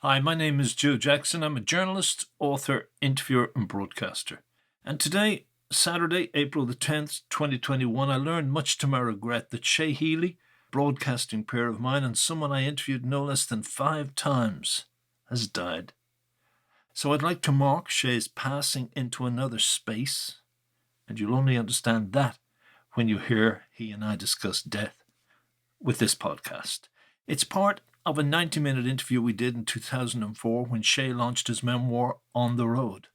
Hi, my name is Joe Jackson. I'm a journalist, author, interviewer, and broadcaster. And today, Saturday, April the 10th, 2021, I learned much to my regret that Shay Healy, broadcasting peer of mine and someone I interviewed no less than 5 times, has died. So I'd like to mark Shay's passing into another space, and you'll only understand that when you hear he and I discuss death with this podcast. It's part of a 90-minute interview we did in 2004 when Shay launched his memoir, On the Road.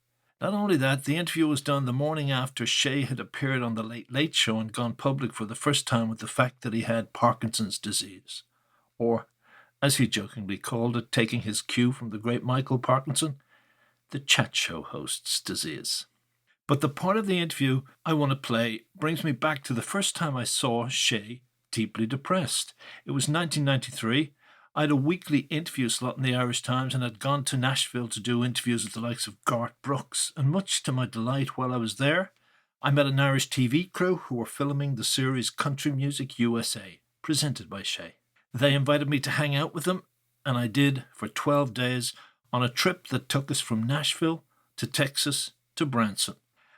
Not only that, the interview was done the morning after Shay had appeared on The Late Late Show and gone public for the first time with the fact that he had Parkinson's disease, or, as he jokingly called it, taking his cue from the great Michael Parkinson, the chat show host's disease. But the part of the interview I want to play brings me back to the first time I saw Shay deeply depressed. It was 1993. I had a weekly interview slot in the Irish Times and had gone to Nashville to do interviews with the likes of Garth Brooks. And much to my delight while I was there, I met an Irish TV crew who were filming the series Country Music USA, presented by Shay. They invited me to hang out with them, and I did for 12 days on a trip that took us from Nashville to Texas to Branson.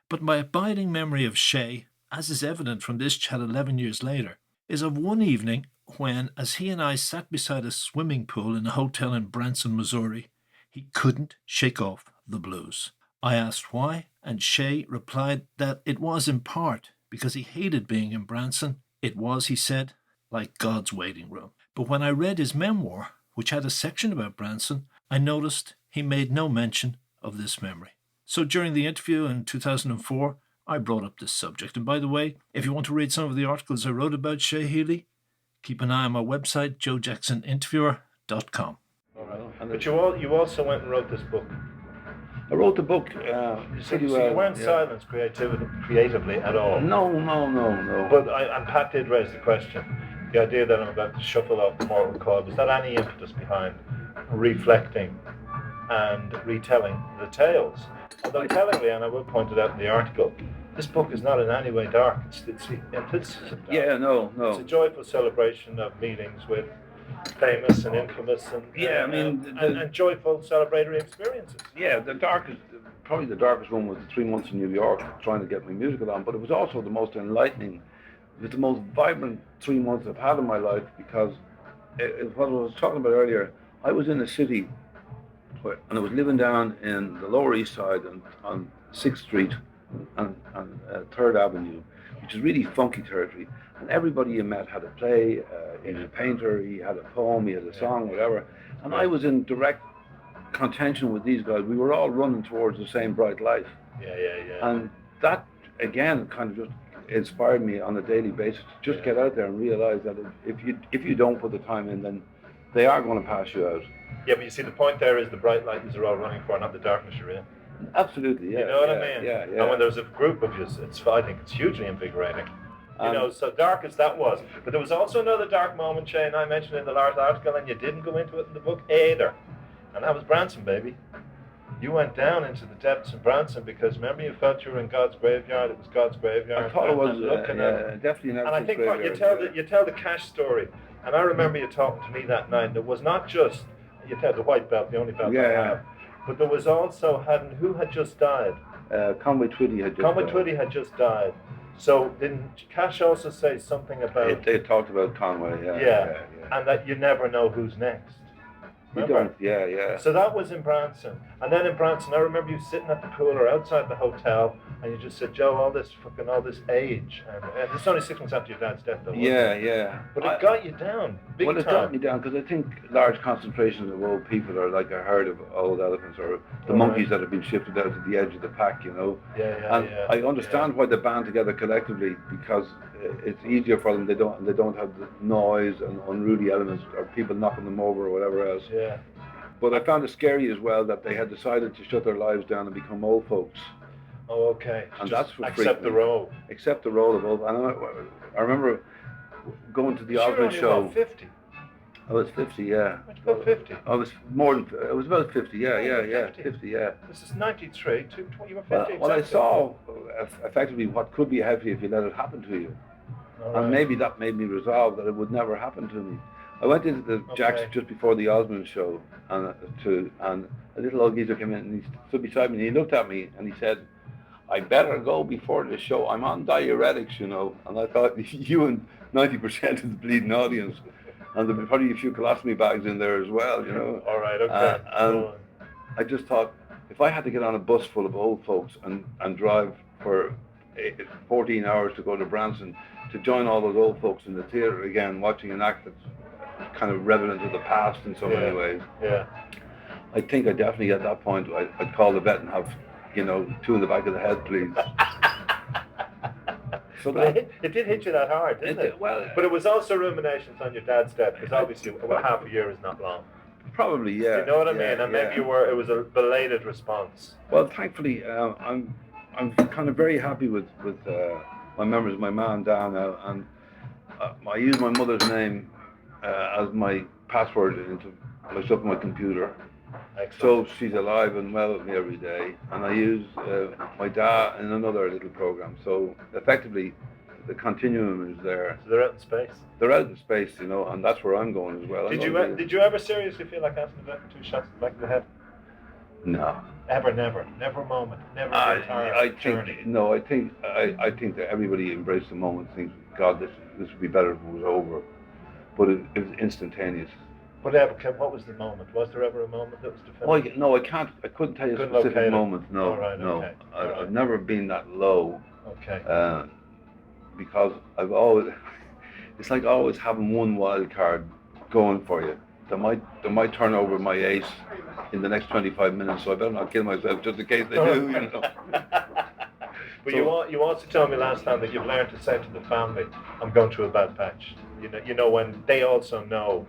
But my abiding memory of Shay, as is evident from this chat 11 years later, is of one evening when, as he and I sat beside a swimming pool in a hotel in Branson, Missouri, he couldn't shake off the blues. I asked why, and Shay replied that it was in part because he hated being in Branson. It was, he said, like God's waiting room. But when I read his memoir, which had a section about Branson, I noticed he made no mention of this memory. So during the interview in 2004, I brought up this subject. And by the way, if you want to read some of the articles I wrote about Shay Healy, keep an eye on my website, joejacksoninterviewer.com. All right. But you also went and wrote this book. I wrote the book. So you weren't silenced creatively at all. No. But and Pat did raise the question. The idea that I'm about to shuffle off the mortal coil, was that any impetus behind reflecting and retelling the tales? Although tellingly, and I will point it out in the article, this book is not in any way dark. It's implicitly dark. Yeah, no. It's a joyful celebration of meetings with famous and infamous and joyful celebratory experiences. Yeah, probably the darkest one was the 3 months in New York trying to get my musical on, but it was also the most enlightening, it was the most vibrant 3 months I've had in my life, because what I was talking about earlier, I was in a city and I was living down in the Lower East Side on 6th Street and 3rd Avenue, which is really funky territory. And everybody you met had a play, he was a painter, he had a poem, he had a song, whatever. And I was in direct contention with these guys. We were all running towards the same bright life. Yeah. And that, again, kind of just inspired me on a daily basis to just get out there and realize that if you don't put the time in, then they are going to pass you out. Yeah, but you see, the point there is the bright light you're all running for, not the darkness you're in. Absolutely, yeah. You know what I mean? Yeah. And when there's a group of you, I think it's hugely invigorating. So dark as that was. But there was also another dark moment, Shay, and I mentioned in the last article, and you didn't go into it in the book either. And that was Branson, baby. You went down into the depths of Branson because, remember, you felt you were in God's graveyard. It was God's graveyard. I thought it was definitely an. And I think you tell the Cash story. And I remember you talking to me that night. And it was not just, you tell the white belt, the only belt I have. But there was also, who had just died? Conway Twitty had just died. So didn't Cash also say something about... They talked about Conway, yeah. And that you never know who's next. Remember? You don't, yeah. So that was in Branson. And then in Branson, I remember you sitting at the pool or outside the hotel, and you just said, Joe, all this age. And it's only 6 months after your dad's death, though, Yeah. But it got you down, big time. Well, it got me down, because I think large concentrations of old people are like a herd of old elephants, or the monkeys that have been shifted out to the edge of the pack, you know. Yeah. I understand why they band together collectively, because it's easier for them. They don't have the noise and unruly elements or people knocking them over or whatever else. Yeah. But I found it scary as well that they had decided to shut their lives down and become old folks. Oh, okay. And just that's what accept the role. Accept the role of old. And I remember going to the Osmond show. About 50. I was 50, yeah. About 50. I was about 50, yeah. 50, yeah. This is 93, you were 50. Well, I saw effectively what could be heavy if you let it happen to you. Right. And maybe that made me resolve that it would never happen to me. I went into the Jack's Okay. just before the Osmond show, and a little old geezer came in and he stood beside me and he looked at me and he said, "I better go before the show. I'm on diuretics, you know." And I thought, you and 90% of the bleeding audience, and there'll be probably a few colostomy bags in there as well, you know. All right, okay. And I just thought, if I had to get on a bus full of old folks and drive for 14 hours to go to Branson to join all those old folks in the theatre again, watching an act that's kind of relevant to the past in so many ways. Yeah. I think I definitely at that point I'd call the vet and have, you know, 2 in the back of the head, please. So But it did hit you that hard, didn't it? Well, but it was also ruminations on your dad's death, because obviously half a year is not long. probably, yeah. You know what I mean? And maybe it was a belated response. Well, thankfully, I'm kind of very happy with my memories of my ma and dad now, and I use my mother's name as my password into my stuff on my computer. Excellent. So she's alive and well with me every day, and I use my dad in another little program. So effectively, the continuum is there. So they're out in space. They're out in space, you know, and that's where I'm going as well. Did you ever seriously feel like asking the vet for 2 shots in the back of the head? No. Never a moment, never the entire journey. No, I think that everybody embraced the moment, thinks, God, this would be better if it was over, but it was instantaneous. What was the moment? Was there ever a moment that was definitive? No, I couldn't tell you a specific moment. No, no. Okay. I've never been that low. Okay. Because I've always, it's like always having one wild card going for you. They might turn over my ace in the next 25 minutes, so I better not kill myself just in case they do, you know. But you also told me last time that you've learned to say to the family, "I'm going through a bad patch." You know when they also know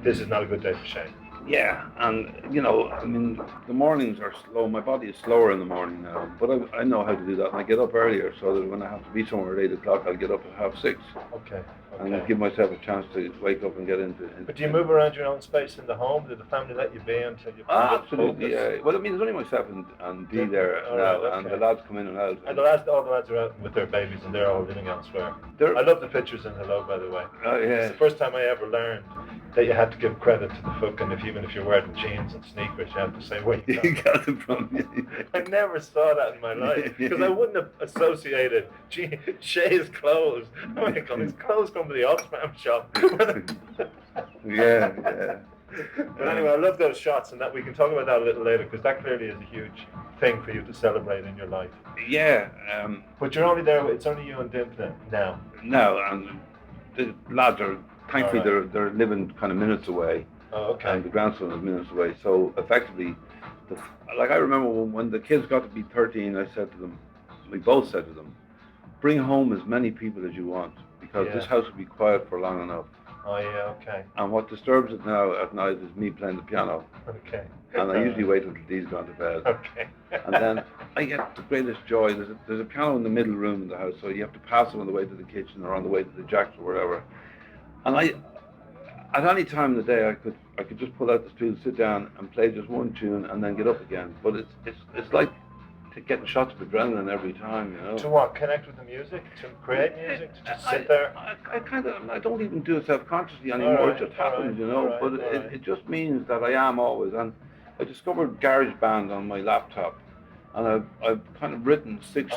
this is not a good day for Shay. Yeah, and you know, I mean, the mornings are slow. My body is slower in the morning now, but I know how to do that, and I get up earlier so that when I have to be somewhere at 8 o'clock, I'll get up at 6:30. Okay. And give myself a chance to wake up and get into. But do you move around your own space in the home? Did the family let you be until you? Absolutely, yeah. Well, I mean, there's only myself and Dee there now, and the lads come in and out. And all the lads are out with their babies, and they're all living elsewhere. I love the pictures in Hello, by the way. Oh yeah. It's the first time I ever learned that you had to give credit to the fucking, even if you're wearing jeans and sneakers, you had to say where you got them from. I never saw that in my life, because I wouldn't have associated Shay's clothes. Oh my God, his clothes come to the Oxfam shop. yeah. But anyway, I love those shots, and that we can talk about that a little later, because that clearly is a huge thing for you to celebrate in your life. Yeah. But you're only there. It's only you and Dimp now. No, and the lads are thankfully they're living kind of minutes away. Oh, okay. And the grandson is minutes away. So effectively, like I remember when the kids got to be 13, I said to them, we both said to them, bring home as many people as you want, because this house will be quiet for long enough. Oh yeah, okay. And what disturbs it now at night is me playing the piano. Okay. And I usually wait until Dee's gone to bed. Okay. And then I get the greatest joy. There's a piano in the middle room in the house, so you have to pass it on the way to the kitchen or on the way to the Jacks or wherever. And at any time in the day, I could just pull out the stool, sit down, and play just one tune, and then get up again. But it's like getting shots of adrenaline every time, you know. To what? Connect with the music? To create music? To just sit there? I don't even do it self-consciously anymore. It just happens, you know. But it just means that I am always. And I discovered GarageBand on my laptop, and I've kind of written 6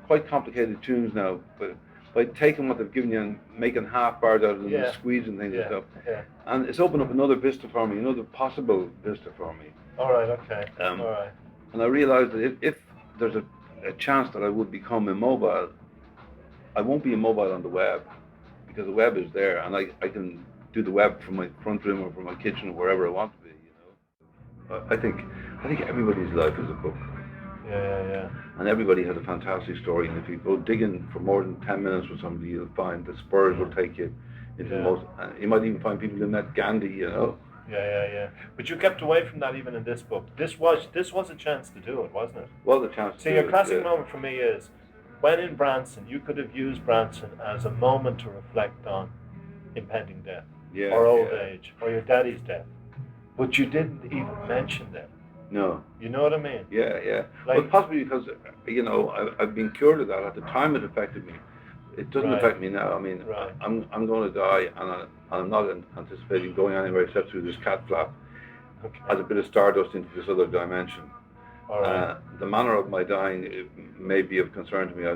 quite complicated tunes now, but by taking what they've given you and making half bars out of them and squeezing things and stuff. Yeah. And it's opened up another vista for me, another possible vista for me. All right, okay. All right. And I realized that if there's a chance that I would become immobile, I won't be immobile on the web, because the web is there, and I can do the web from my front room or from my kitchen or wherever I want to be, you know. I think everybody's life is a book. Yeah. And everybody has a fantastic story, and if you go digging for more than 10 minutes with somebody, you'll find the spurs will take you into the most, you might even find people who met Gandhi, you know. Yeah. But you kept away from that even in this book. This was a chance to do it, wasn't it? Well, the chance to do it. See, your classic moment for me is when in Branson, you could have used Branson as a moment to reflect on impending death, or old age, or your daddy's death. But you didn't even mention them. No. You know what I mean? Yeah. Like, well, possibly because, you know, I've been cured of that. At the time it affected me. It doesn't Right. affect me now. I mean, Right. I'm going to die, and I'm not anticipating going anywhere except through this cat flap Okay. as a bit of stardust into this other dimension. All right. The manner of my dying may be of concern to me. I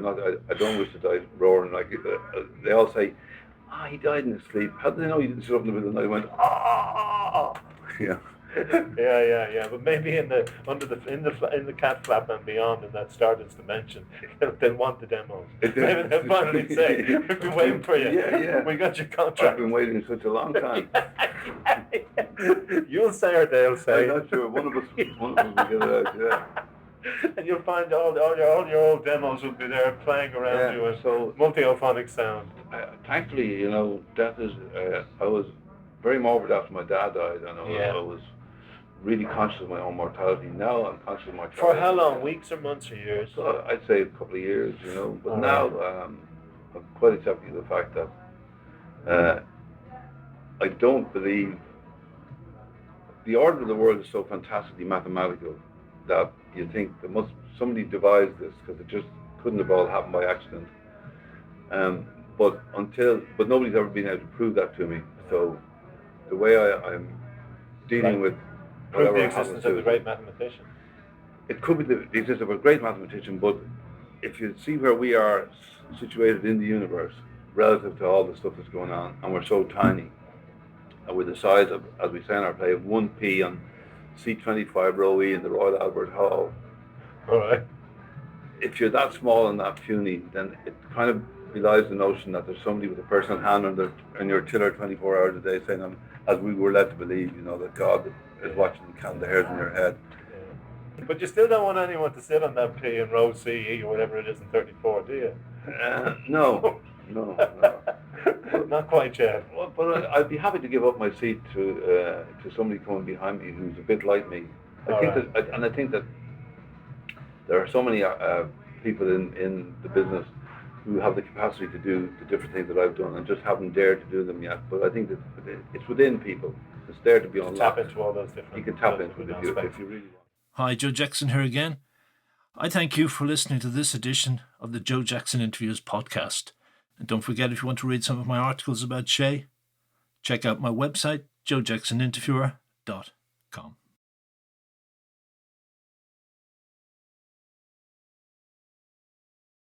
don't wish to die roaring like they all say. Ah, he died in his sleep. How did they know he didn't sit up in the middle of the night? I went, ah, yeah. Yeah. But maybe in the cat flap and beyond in that stardust dimension, they'll want the demos. Maybe they'll finally say, "We've been waiting for you. Yeah. We got your I've contract." been waiting such a long time. You'll say or they'll say. I'm not sure. One of us will get it out. Yeah. And you'll find all your old demos will be there playing around you in multi-ophonic sound. Thankfully, death is. I was very morbid after my dad died, and I was really conscious of my own mortality. Now I'm conscious of mortality. For how long? Weeks or months or years? So I'd say a couple of years, But All now right. I'm quite accepting of the fact that I don't believe the order of the world is so fantastically mathematical that you think somebody devised this because it just couldn't have all happened by accident. But nobody's ever been able to prove that to me. So the way I'm dealing with Prove whatever the happens existence to of the great mathematician. it could be the existence of a great mathematician, but if you see where we are situated in the universe relative to all the stuff that's going on, and we're so tiny, and we're the size of, as we say in our play, of 1p on C25 row E in the Royal Albert Hall. All right. If you're that small and that puny, then it kind of belies the notion that there's somebody with a personal hand on your tiller 24 hours a day saying, as we were led to believe, that God is watching and counting the hairs in your head. Yeah. But you still don't want anyone to sit on that P in row C, E, or whatever it is in 34, do you? No. Not quite yet. Well, but I'd be happy to give up my seat to somebody coming behind me who's a bit like me. I think that there are so many people in the business who have the capacity to do the different things that I've done and just haven't dared to do them yet. But I think that it's within people. It's there to be unlocked. Tap into all those different. You can tap into it if you really want. Hi, Joe Jackson here again. I thank you for listening to this edition of the Joe Jackson Interviews podcast. And don't forget, if you want to read some of my articles about Shay, check out my website, joejacksoninterviewer.com.